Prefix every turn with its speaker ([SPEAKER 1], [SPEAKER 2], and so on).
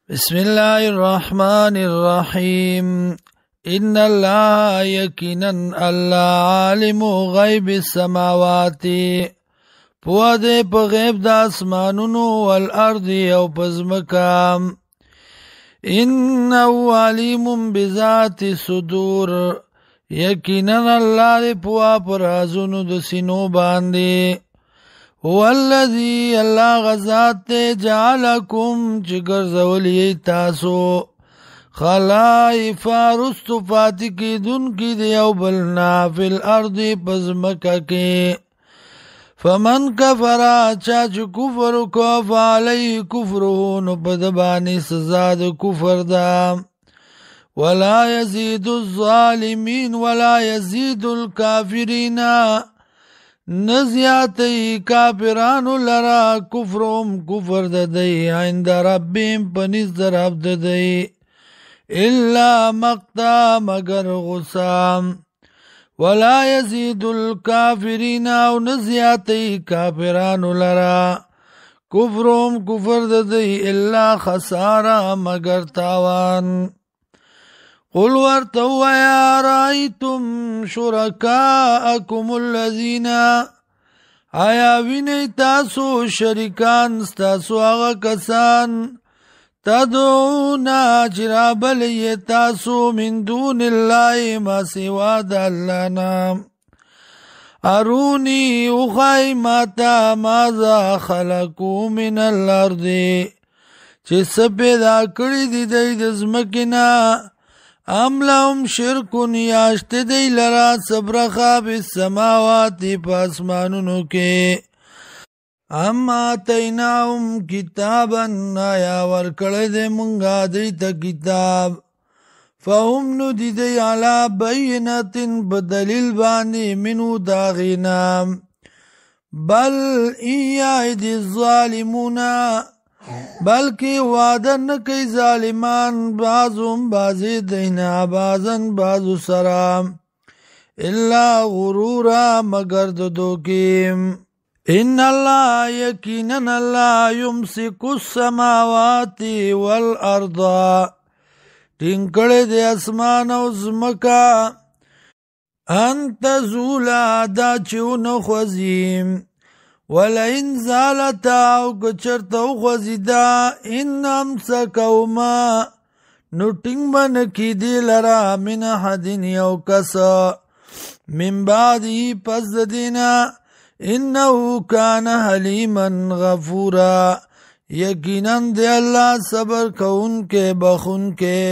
[SPEAKER 1] بسم الله الرحمن الرحيم إن الله يقينا الله عالم غيب السماوات پوه دې په غیب د اسمانونو والارض او پزمکا انه علیم بذات الصدور یقینا الله دې پوه پر رازونو د سینو باندې هو الذي الله غزات جعلكم جگر زولی تاسو خلائف رستو فاتی کی دن کی دیو بلنا فی الارض پزمکا کی فمن کفر چاچ کفر کو فعلی کفرو نپدبانی سزاد کفر دا ولا یزید الظالمین ولا یزید الكافرین نزیاتی کافرانو لرا کفرهم کفر ددی عند ربیم پنیز در رب ددی الا مقتا مگر غسام ولا یزید الکافرین او نزیاتی کافرانو لرا کفرهم کفر ددی الا خسارا مگر تاوان قل ورتو یا رایتم شرکاءکم الذین آیا ویني تاسو شریکان ستاسو آغا کسان تدعونا چرابلی تاسو من دون اللہ ما سوا دا اللہ نام ارونی اخای ماتا مازا خلقو من الارض چه سپیدا کری دی دی دزمکنا ام لهم شرکن یاشت دی لرا سبرخا بالسماواتی پاسمانونو کے ام آتیناهم کتابا آیا ورکڑ دے منگا دیتا کتاب فهم نو دی دی علا بینت بدلیل باندی منو داغینا بل ایای دی الظالمونا بلکہ وعدہ نکی ظالمان بعضم بعضی دینا بعضن بعض سرام الا غرورا مگر دو کیم ان اللہ یقینا اللہ یمسک السماوات والارض ٹنکڑ دے اسمان و زمکا انت زولا دا چون خوزیم ولئن زالتا او کچرتو خوزیدا ان امسکوما نو ٹنگ بنکی دی لرا من حدین یو کسا من بعدی پس دینا انہو کان حلیما غفورا یقیناً دے اللہ صبر کون کے بخون کے